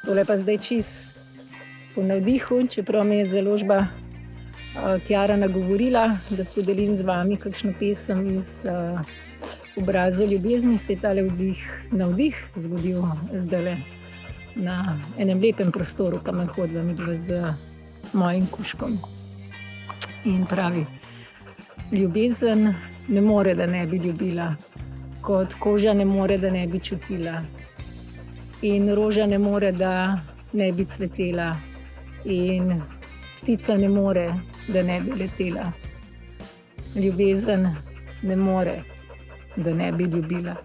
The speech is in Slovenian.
Tole pa zdaj čist po navdihu, čeprav me je založba Kiara nagovorila, da podelim z vami kakšno pesem iz Obrazov ljubezni, se je tale navdih zgodil zdajle na enem lepem prostoru, kamor hodiva midva z mojim kužkom. In pravi: ljubezen ne more, da ne bi ljubila, kot koža ne more, da ne bi čutila, in roža ne more, da ne bi cvetela, in ptica ne more, da ne bi letela. Ljubezen ne more, da ne bi ljubila.